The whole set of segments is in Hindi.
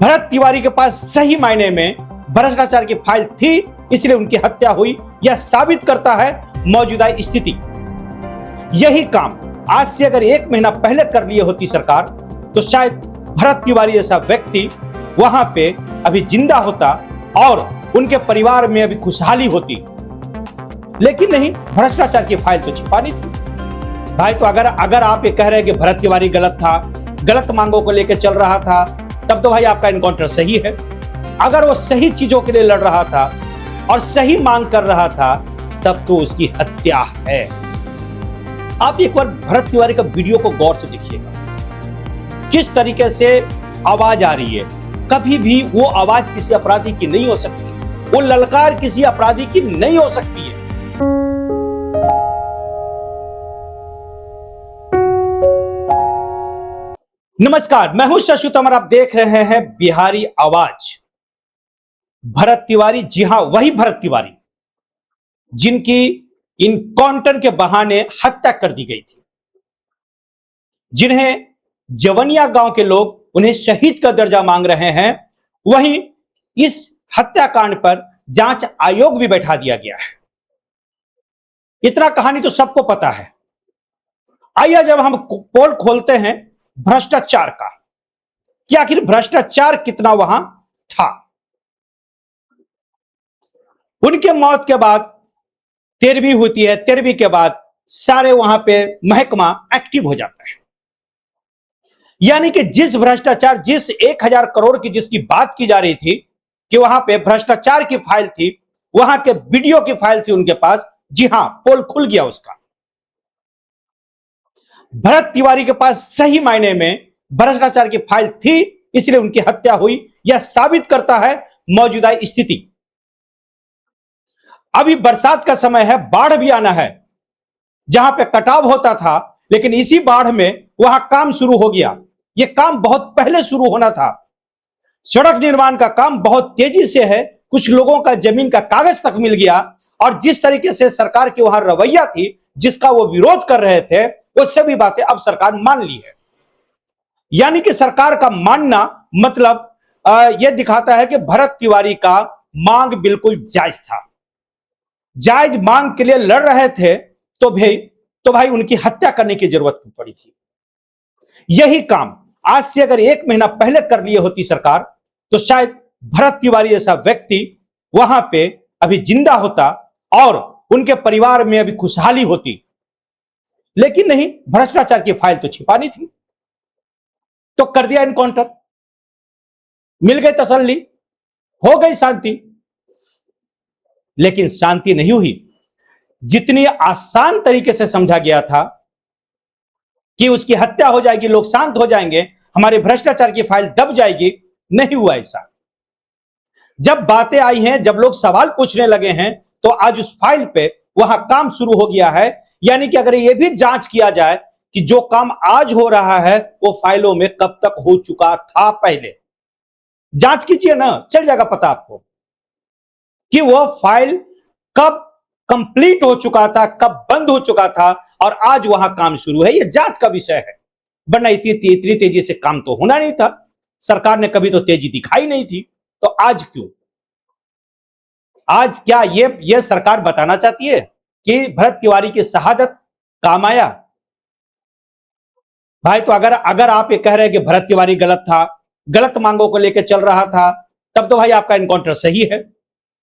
भरत तिवारी के पास सही मायने में भ्रष्टाचार की फाइल थी, इसलिए उनकी हत्या हुई। यह साबित करता है मौजूदा स्थिति। यही काम आज से अगर 1 महीना पहले कर लिए होती सरकार, तो शायद भरत तिवारी जैसा व्यक्ति वहां पे अभी जिंदा होता और उनके परिवार में अभी खुशहाली होती। लेकिन नहीं, भ्रष्टाचार की फाइल तो छिपानी थी। भाई, तो अगर आप ये कह रहे हैं कि भरत तिवारी गलत था, गलत मांगों को लेकर चल रहा था, तब तो भाई आपका एनकाउंटर सही है। अगर वो सही चीजों के लिए लड़ रहा था और सही मांग कर रहा था, तब तो उसकी हत्या है। आप एक बार भरत तिवारी का वीडियो को गौर से देखिएगा, किस तरीके से आवाज आ रही है। कभी भी वो आवाज किसी अपराधी की नहीं हो सकती, वो ललकार किसी अपराधी की नहीं हो सकती है। नमस्कार, मैं हूं शशि तोमर, आप देख रहे हैं बिहारी आवाज। भरत तिवारी, जी हां, वही भरत तिवारी जिनकी इनकाउंटर के बहाने हत्या कर दी गई थी, जिन्हें जवनिया गांव के लोग उन्हें शहीद का दर्जा मांग रहे हैं, वहीं इस हत्याकांड पर जांच आयोग भी बैठा दिया गया है। इतना कहानी तो सबको पता है। आइए जब हम पोल खोलते हैं भ्रष्टाचार का, कि आखिर भ्रष्टाचार कितना वहां था। उनके मौत के बाद 13वीं होती है, 13वीं के बाद सारे वहां पे महकमा एक्टिव हो जाता है। यानी कि जिस भ्रष्टाचार, जिस 1000 करोड़ की जिसकी बात की जा रही थी कि वहां पे भ्रष्टाचार की फाइल थी, वहां के वीडियो की फाइल थी उनके पास, जी हां, पोल खुल गया उसका। भरत तिवारी के पास सही मायने में भ्रष्टाचार की फाइल थी, इसलिए उनकी हत्या हुई। यह साबित करता है मौजूदा स्थिति। अभी बरसात का समय है, बाढ़ भी आना है। जहां पे कटाव होता था, लेकिन इसी बाढ़ में वहां काम शुरू हो गया। यह काम बहुत पहले शुरू होना था। सड़क निर्माण का काम बहुत तेजी से है। कुछ लोगों का जमीन का कागज तक मिल गया, और जिस तरीके से सरकार की वहां रवैया थी, जिसका वो विरोध कर रहे थे, वो सभी बातें अब सरकार मान ली है। यानी कि सरकार का मानना मतलब यह दिखाता है कि भरत तिवारी का मांग बिल्कुल जायज था। जायज मांग के लिए लड़ रहे थे, तो भाई उनकी हत्या करने की जरूरत पड़ी थी। यही काम आज से अगर 1 महीना पहले कर लिए होती सरकार, तो शायद भरत तिवारी जैसा व्यक्ति वहां पे अभी जिंदा होता और उनके परिवार में अभी खुशहाली होती। लेकिन नहीं, भ्रष्टाचार की फाइल तो छिपानी थी, तो कर दिया एनकाउंटर, मिल गई तसल्ली, हो गई शांति। लेकिन शांति नहीं हुई। जितनी आसान तरीके से समझा गया था कि उसकी हत्या हो जाएगी, लोग शांत हो जाएंगे, हमारे भ्रष्टाचार की फाइल दब जाएगी, नहीं हुआ ऐसा। जब बातें आई हैं, जब लोग सवाल पूछने लगे हैं, तो आज उस फाइल पे वहां काम शुरू हो गया है। यानी कि अगर यह भी जांच किया जाए कि जो काम आज हो रहा है वो फाइलों में कब तक हो चुका था, पहले जांच कीजिए ना, चल जाएगा पता आपको कि वो फाइल कब कंप्लीट हो चुका था, कब बंद हो चुका था, और आज वहां काम शुरू है। यह जांच का विषय है, वरना इतनी तेजी से काम तो होना नहीं था। सरकार ने कभी तो तेजी दिखाई नहीं थी, तो आज क्यों? आज क्या यह सरकार बताना चाहती है कि भरत तिवारी की शहादत काम आया? भाई, तो अगर आप ये कह रहे हैं कि भरत तिवारी गलत था, गलत मांगों को लेकर चल रहा था, तब तो भाई आपका एनकाउंटर सही है।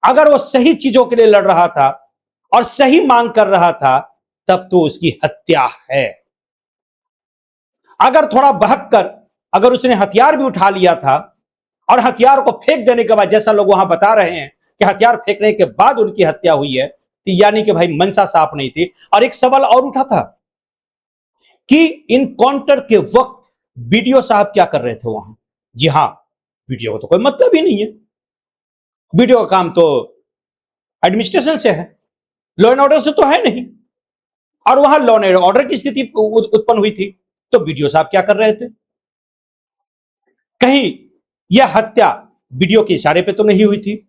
अगर वो सही चीजों के लिए लड़ रहा था और सही मांग कर रहा था, तब तो उसकी हत्या है। अगर थोड़ा बहक कर अगर उसने हथियार भी उठा लिया था और हथियार को फेंक देने के बाद, जैसा लोग वहां बता रहे हैं कि हथियार फेंकने के बाद उनकी हत्या हुई है, तो यानी कि भाई मनसा साफ नहीं थी। और एक सवाल और उठा था कि इनकाउंटर के वक्त वीडियो साहब क्या कर रहे थे वहां? जी हां, वीडियो को तो कोई मतलब ही नहीं है। वीडियो का काम तो एडमिनिस्ट्रेशन से है, लॉ एंड ऑर्डर से तो है नहीं। और वहां लॉ एंड ऑर्डर की स्थिति उत्पन्न हुई थी, तो वीडियो साहब क्या कर रहे थे? कहीं यह हत्या वीडियो के इशारे पे तो नहीं हुई थी।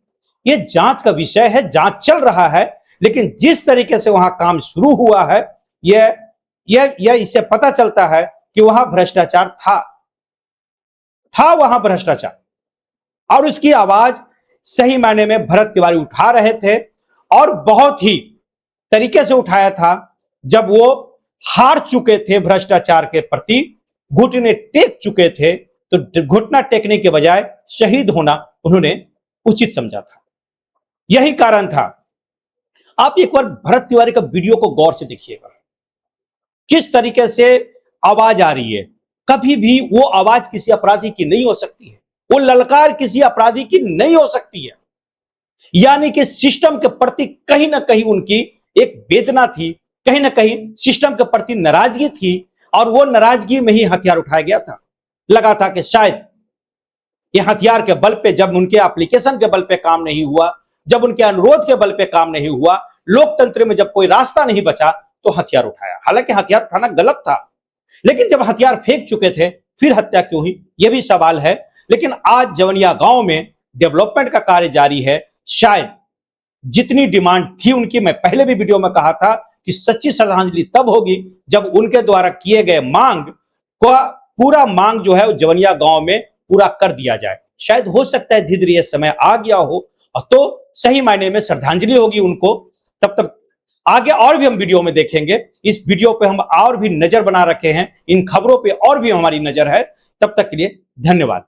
यह जांच का विषय है, जांच चल रहा है। लेकिन जिस तरीके से वहां काम शुरू हुआ है, यह इससे पता चलता है कि वहां भ्रष्टाचार था वहां भ्रष्टाचार। और उसकी आवाज सही मायने में भरत तिवारी उठा रहे थे और बहुत ही तरीके से उठाया था। जब वो हार चुके थे भ्रष्टाचार के प्रति, घुटने टेक चुके थे, तो घुटना टेकने के बजाय शहीद होना उन्होंने उचित समझा था। यही कारण था। आप एक बार भरत तिवारी का वीडियो को गौर से देखिएगा, किस तरीके से आवाज आ रही है। कभी भी वो आवाज किसी अपराधी की नहीं हो सकती है, वो ललकार किसी अपराधी की नहीं हो सकती है। यानी कि सिस्टम के प्रति कहीं ना कहीं उनकी एक वेदना थी, कहीं ना कहीं सिस्टम के प्रति नाराजगी थी, और वो नाराजगी में ही हथियार उठाया गया था। लगा था कि शायद ये हथियार के बल पे, जब उनके एप्लीकेशन के बल पे काम नहीं हुआ, जब उनके अनुरोध के बल पे काम नहीं हुआ, लोकतंत्र में जब कोई रास्ता नहीं बचा, तो हथियार उठाया। हालांकि हथियार उठाना गलत था, लेकिन जब हथियार फेंक चुके थे फिर हत्या क्यों हुई, यह भी सवाल है। लेकिन आज जवनिया गांव में डेवलपमेंट का कार्य जारी है। शायद जितनी डिमांड थी उनकी, मैं पहले भी वीडियो में कहा था कि सच्ची श्रद्धांजलि तब होगी जब उनके द्वारा किए गए मांग को पूरा मांग जो है वो जवनिया गांव में पूरा कर दिया जाए। शायद हो सकता है धीरे धीरे समय आ गया हो, तो सही मायने में श्रद्धांजलि होगी उनको। तब तक आगे और भी हम वीडियो में देखेंगे। इस वीडियो पे हम और भी नजर बना रखे हैं, इन खबरों पे और भी हमारी नजर है। तब तक के लिए धन्यवाद।